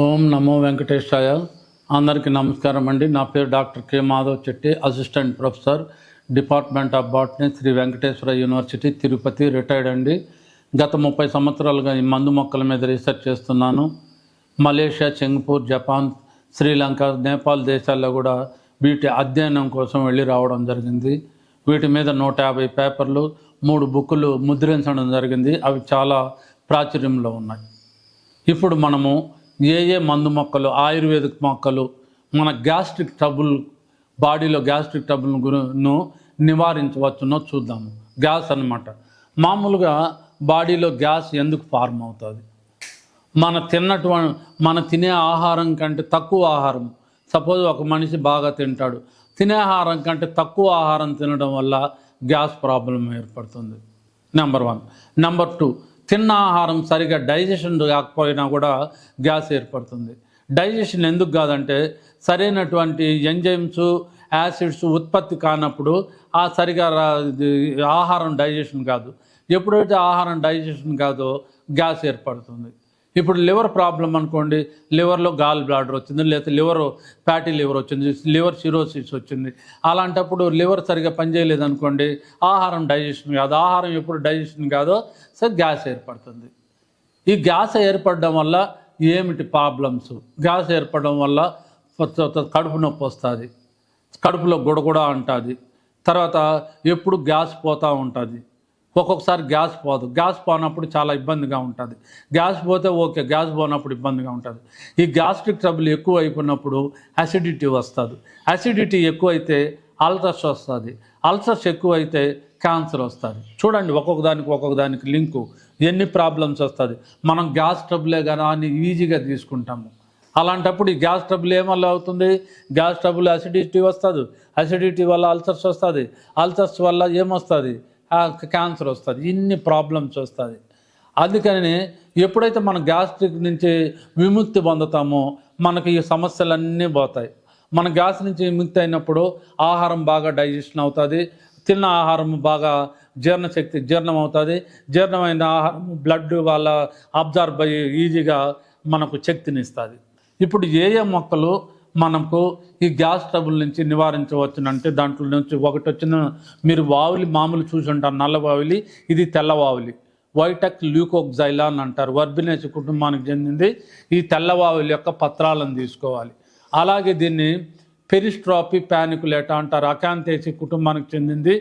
ఓం నమో వెంకటేశాయ. అందరికీ నమస్కారం అండి. నా పేరు doctor K Madhav Chetty, assistant professor, department of botany, Shri Venkateswara university, Tirupati, retired అండి. గత 30 సంవత్సరాలుగా ఈ మందు మొక్కల మీద రీసెర్చ్ చేస్తున్నాను. Malaysia, Singapore, Japan, Sri Lanka, Nepal దేశాల్లో కూడా వీటి అధ్యయనం కోసం వెళ్ళి రావడం జరిగింది. వీటి మీద 150 పేపర్లు, 3 బుక్కులు ముద్రించడం జరిగింది. అవి చాలా ప్రాచుర్యంలో ఉన్నాయి. ఇప్పుడు మనము ఏ మందు మొక్కలు, ఆయుర్వేదిక్ మొక్కలు మన గ్యాస్ట్రిక్ ట్రబుల్, బాడీలో గ్యాస్ట్రిక్ ట్రబుల్ను నివారించవచ్చునో చూద్దాము. గ్యాస్ అన్నమాట. మామూలుగా బాడీలో గ్యాస్ ఎందుకు ఫార్మ్ అవుతుంది? మన తినే ఆహారం కంటే తక్కువ ఆహారం, సపోజ్ ఒక మనిషి బాగా తింటాడు, తినే ఆహారం కంటే తక్కువ ఆహారం తినడం వల్ల గ్యాస్ ప్రాబ్లం ఏర్పడుతుంది. నెంబర్ 1. నెంబర్ 2, తిన్న ఆహారం సరిగా డైజెషన్ కాకపోయినా కూడా గ్యాస్ ఏర్పడుతుంది. డైజెషన్ ఎందుకు కాదంటే సరైనటువంటి ఎంజైమ్స్, యాసిడ్స్ ఉత్పత్తి కానప్పుడు సరిగా ఆహారం డైజెషన్ కాదు. ఎప్పుడైతే ఆహారం డైజెషన్ కాదో గ్యాస్ ఏర్పడుతుంది. ఇప్పుడు లివర్ ప్రాబ్లం అనుకోండి, లివర్లో గాల్ బ్లాడర్ వచ్చింది, లేకపోతే లివర్ ఫ్యాటీ లివర్ వచ్చింది, లివర్ సిరోసిస్ వచ్చింది. అలాంటప్పుడు లివర్ సరిగా పనిచేయలేదు అనుకోండి, ఆహారం డైజెషన్ కాదు. ఆహారం ఎప్పుడు డైజెషన్ కాదో గ్యాస్ ఏర్పడుతుంది. ఈ గ్యాస్ ఏర్పడడం వల్ల ఏమిటి ప్రాబ్లమ్స్? గ్యాస్ ఏర్పడడం వల్ల కడుపు నొప్పి వస్తుంది, కడుపులో గుడగుడ ఉంటుంది, తర్వాత ఎప్పుడు గ్యాస్ పోతూ ఉంటుంది. ఒక్కొక్కసారి గ్యాస్ పోదు. గ్యాస్ పోనప్పుడు చాలా ఇబ్బందిగా ఉంటుంది. గ్యాస్ పోతే ఓకే, గ్యాస్ పోనప్పుడు ఇబ్బందిగా ఉంటుంది. ఈ గ్యాస్ట్రిక్ ట్రబుల్ ఎక్కువ అయిపోయినప్పుడు అసిడిటీ వస్తుంది. అసిడిటీ ఎక్కువైతే అల్సర్స్ వస్తుంది. అల్సర్స్ ఎక్కువైతే క్యాన్సర్ వస్తుంది. చూడండి, ఒక్కొక్క దానికి లింకు, ఎన్ని ప్రాబ్లమ్స్ వస్తుంది. మనం గ్యాస్ ట్రబులే కానీ అని ఈజీగా తీసుకుంటాము. అలాంటప్పుడు ఈ గ్యాస్ ట్రబుల్ ఏమల్ల అవుతుంది? గ్యాస్ ట్రబుల్ అసిడిటీ వస్తుంది, అసిడిటీ వల్ల అల్సర్స్ వస్తుంది, అల్సర్స్ వల్ల ఏమొస్తుంది? క్యాన్సర్ వస్తుంది. ఇన్ని ప్రాబ్లమ్స్ వస్తుంది. అందుకని ఎప్పుడైతే మనం గ్యాస్ట్రిక్ నుంచి విముక్తి పొందుతామో మనకి ఈ సమస్యలన్నీ పోతాయి. మన గ్యాస్ నుంచి విముక్తి అయినప్పుడు ఆహారం బాగా డైజెషన్ అవుతుంది, తిన్న ఆహారం బాగా జీర్ణం అవుతుంది. జీర్ణమైన ఆహారం బ్లడ్ వల్ల అబ్జార్బ్ అయ్యి ఈజీగా మనకు శక్తిని ఇస్తుంది. ఇప్పుడు ఏ మొక్కలు మనకు ఈ గ్యాస్ ట్రబుల్ నుంచి నివారించవచ్చునంటే దాంట్లో నుంచి ఒకటి వచ్చిన, మీరు వావులి మామూలు చూసి ఉంటారు, నల్ల వావులి, ఇది తెల్ల వావులి, వైటెక్స్ ల్యూకోక్జైలాన్ అంటారు. వర్బినేసి కుటుంబానికి చెందింది. ఈ తెల్ల వావులి యొక్క పత్రాలను తీసుకోవాలి. అలాగే దీన్ని పెరిస్ట్రాపీ ప్యానికులేటా అంటారు, అకాంతేసి కుటుంబానికి చెందింది.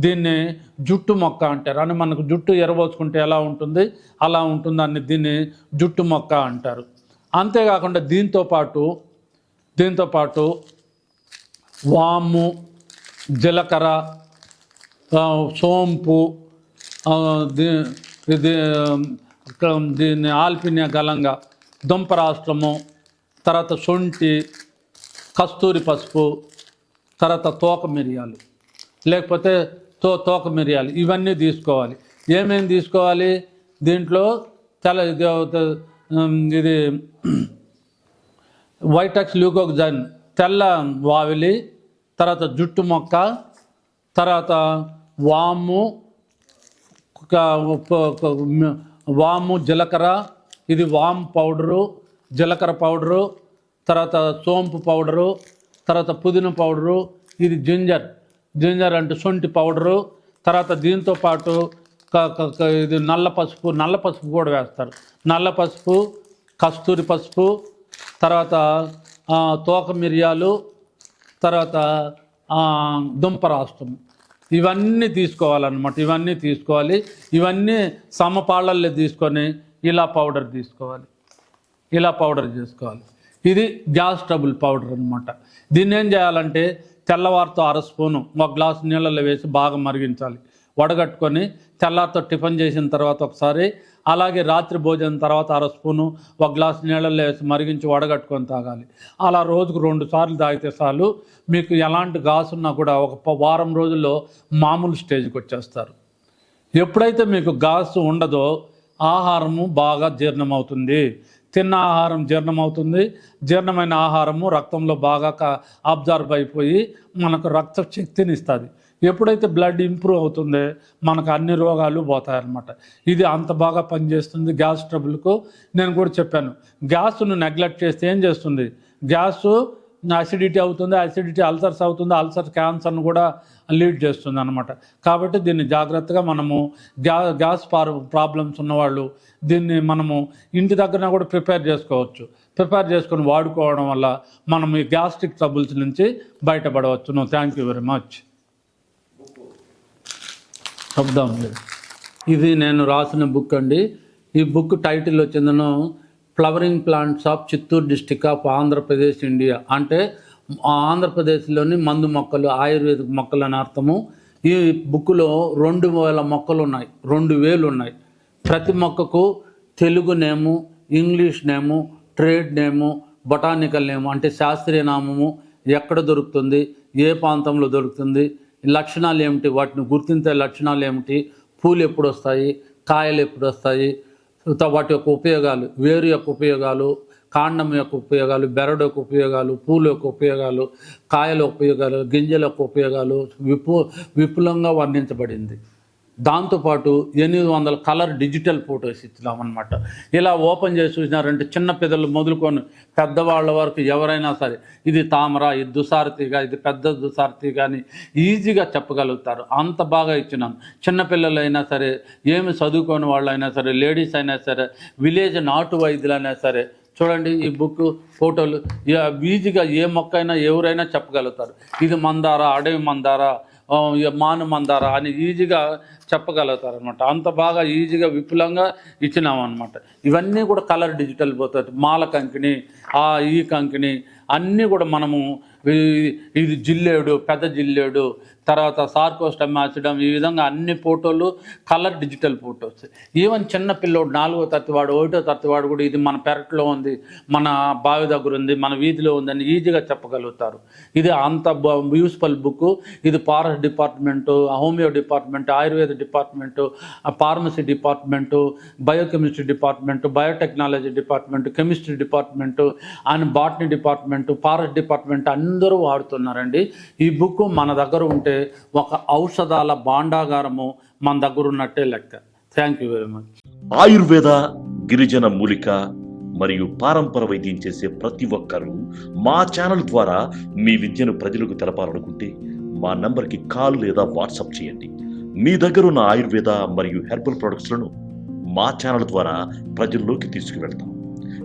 దీన్ని జుట్టు మొక్క అంటారు. అని మనకు జుట్టు ఎరబోసుకుంటే ఎలా ఉంటుంది అలా ఉంటుందని దీన్ని జుట్టు మొక్క అంటారు. అంతేకాకుండా దీంతో పాటు వాము, జీలకర్ర, సోంపు, దీన్ని ఆల్పినియా గలంగా, దుంపరాష్ట్రము, తర్వాత శొంఠి, కస్తూరి పసుపు, తర్వాత తోక మిరియాలు, లేకపోతే తోక మిరియాలు, ఇవన్నీ తీసుకోవాలి. ఏమేమి తీసుకోవాలి? దీంట్లో ఇది వైటెక్స్ ల్యూకోక్జైన్ తెల్ల వావిలి, తర్వాత జుట్టు మొక్క, తర్వాత వాము, జీలకర్ర, ఇది వామ్ పౌడరు, జీలకర్ర పౌడరు, తర్వాత సోంపు పౌడరు, తర్వాత పుదీనా పౌడరు, ఇది జింజర్ అంటే శొంఠి పౌడరు. తర్వాత దీంతో పాటు ఇది నల్ల పసుపు కూడా వేస్తారు. నల్ల పసుపు, కస్తూరి పసుపు, తర్వాత తోక మిరియాలు, తర్వాత దుంపరాష్ట్రం, ఇవన్నీ తీసుకోవాలన్నమాట. ఇవన్నీ తీసుకోవాలి. ఇవన్నీ సమపాళ్ళల్లో తీసుకొని ఇలా పౌడర్ చేసుకోవాలి. ఇది గ్యాస్ ట్రబుల్ పౌడర్ అనమాట. దీన్ని ఏం చేయాలంటే తెల్లవారితో 1/2 స్పూను 1 గ్లాసు నీళ్ళల్లో వేసి బాగా మరిగించాలి. వడగట్టుకొని తెల్లారితో టిఫిన్ చేసిన తర్వాత ఒకసారి, అలాగే రాత్రి భోజనం తర్వాత 1/2 స్పూను 1 గ్లాసు నీళ్ళల్లో వేసి మరిగించి వడగట్టుకొని తాగాలి. అలా రోజుకు 2 సార్లు తాగితే చాలు. మీకు ఎలాంటి గాసు ఉన్నా కూడా ఒక వారం రోజుల్లో మామూలు స్టేజ్కి వచ్చేస్తారు. ఎప్పుడైతే మీకు గాసు ఉండదో ఆహారము బాగా జీర్ణమవుతుంది. తిన్న ఆహారం జీర్ణమవుతుంది. జీర్ణమైన ఆహారము రక్తంలో బాగా అబ్జార్బ్ అయిపోయి మనకు రక్త శక్తిని ఇస్తుంది. ఎప్పుడైతే బ్లడ్ ఇంప్రూవ్ అవుతుందో మనకు అన్ని రోగాలు పోతాయన్నమాట. ఇది అంత బాగా పనిచేస్తుంది గ్యాస్ ట్రబుల్కు. నేను కూడా చెప్పాను, గ్యాస్ను నెగ్లెక్ట్ చేస్తే ఏం చేస్తుంది, గ్యాస్ అసిడిటీ అవుతుంది, అసిడిటీ అల్సర్స్ అవుతుంది, అల్సర్ క్యాన్సర్ను కూడా లీడ్ చేస్తుంది అనమాట. కాబట్టి దీన్ని జాగ్రత్తగా మనము గ్యాస్ ప్రాబ్లమ్స్ ఉన్నవాళ్ళు దీన్ని మనము ఇంటి దగ్గర కూడా ప్రిపేర్ చేసుకోవచ్చు. ప్రిపేర్ చేసుకొని వాడుకోవడం వల్ల మనం ఈ గ్యాస్ట్రిక్ ట్రబుల్స్ నుంచి బయటపడవచ్చు. Thank you very much. చెప్దాం, ఇది నేను రాసిన బుక్ అండి. ఈ book title వచ్చిందను flowering plants of Chittoor district of Andhra Pradesh India. అంటే ఆంధ్రప్రదేశ్లోని మందు మొక్కలు, ఆయుర్వేదిక్ మొక్కలు అని అర్థము. ఈ బుక్లో 2000 మొక్కలు ఉన్నాయి, 2000 ఉన్నాయి. ప్రతి మొక్కకు తెలుగు నేము, ఇంగ్లీష్ నేము, ట్రేడ్ నేము, బొటానికల్ నేము అంటే శాస్త్రీయ నామము, ఎక్కడ దొరుకుతుంది, ఏ ప్రాంతంలో దొరుకుతుంది, లక్షణాలు ఏమిటి, వాటిని గుర్తించే లక్షణాలు ఏమిటి, పూలు ఎప్పుడు వస్తాయి, కాయలు ఎప్పుడు వస్తాయి, వాటి యొక్క ఉపయోగాలు, వేరు యొక్క ఉపయోగాలు, కాండం యొక్క ఉపయోగాలు, బెరడు యొక్క ఉపయోగాలు, పూల యొక్క ఉపయోగాలు, కాయల ఉపయోగాలు, గింజల యొక్క ఉపయోగాలు విపులంగా వర్ణించబడింది. దాంతోపాటు 800 కలర్ డిజిటల్ ఫొటోస్ ఇచ్చినామన్నమాట. ఇలా ఓపెన్ చేసి చూసినారంటే చిన్న పిల్లలు మొదలుకొని పెద్దవాళ్ళ వరకు ఎవరైనా సరే ఇది తామర, ఇది దుసారతిగా, ఇది పెద్ద దుసారతిగా అని ఈజీగా చెప్పగలుగుతారు. అంత బాగా ఇచ్చినాను. చిన్నపిల్లలైనా సరే, ఏమి చదువుకోని వాళ్ళైనా సరే, లేడీస్ అయినా సరే, విలేజ్ నాటు వైద్యులైనా సరే చూడండి ఈ బుక్ ఫోటోలు ఈజీగా ఏ మొక్క అయినా ఎవరైనా చెప్పగలుగుతారు. ఇది మందార, అడవి మందార, మాను మందార అని ఈజీగా చెప్పగలుగుతారు అనమాట. అంత బాగా ఈజీగా విపులంగా ఇచ్చినామన్నమాట. ఇవన్నీ కూడా కలర్ డిజిటల్ పోతుంది. మాల కంకిని, ఈ కంకిని అన్నీ కూడా మనము ఇది జిల్లేడు, పెద్ద జిల్లేడు, తర్వాత సార్కోస్టమాసిడమ్, ఈ విధంగా అన్ని ఫోటోలు కలర్ డిజిటల్ ఫోటోస్. ఈవెన్ చిన్న పిల్లోడు 4వ తరగతి వాడు, 1వ తరగతి వాడు కూడా ఇది మన పెరట్లో ఉంది, మన బావి దగ్గర ఉంది, మన వీధిలో ఉందని ఈజీగా చెప్పగలుగుతారు. ఇది అంత యూస్ఫుల్ బుక్. ఇది forest department, homeo department, Ayurveda department, pharmacy department, biochemistry department, biotechnology department, chemistry department and botany department, forest department అందరూ వాడుతున్నారండి. ఈ బుక్ మన దగ్గర ఉంటే ఒక ఔషధాల భాండాగారము మన దగ్గర ఉన్నట్టే లెక్క. Thank you very much. Ayurveda, గిరిజన మూలిక మరియు పారంపర వైద్యం చేసే ప్రతి ఒక్కరూ మా ఛానల్ ద్వారా మీ విద్యను ప్రజలకు తెలపాలనుకుంటే మా నంబర్కి కాల్ లేదా వాట్సాప్ చేయండి. మీ దగ్గర ఉన్న ఆయుర్వేద మరియు హెర్బల్ ప్రొడక్ట్స్లను మా ఛానల్ ద్వారా ప్రజల్లోకి తీసుకువెళ్తాం.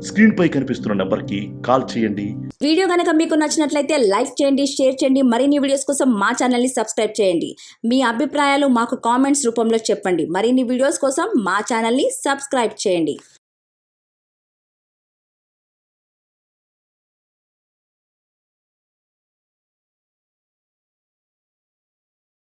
స్క్రీన్ పై కనిపిస్తున్న నెంబర్కి కాల్ చేయండి. వీడియో కనుక మీకు నచ్చినట్లయితే లైక్ చేయండి, షేర్ చేయండి. మరిన్ని వీడియోస్ కోసం మా ఛానల్ని సబ్స్క్రైబ్ చేయండి. మీ అభిప్రాయాలు మాకు కామెంట్స్ రూపంలో చెప్పండి. మరిన్ని వీడియోస్ కోసం మా ఛానల్ని సబ్స్క్రైబ్ చేయండి.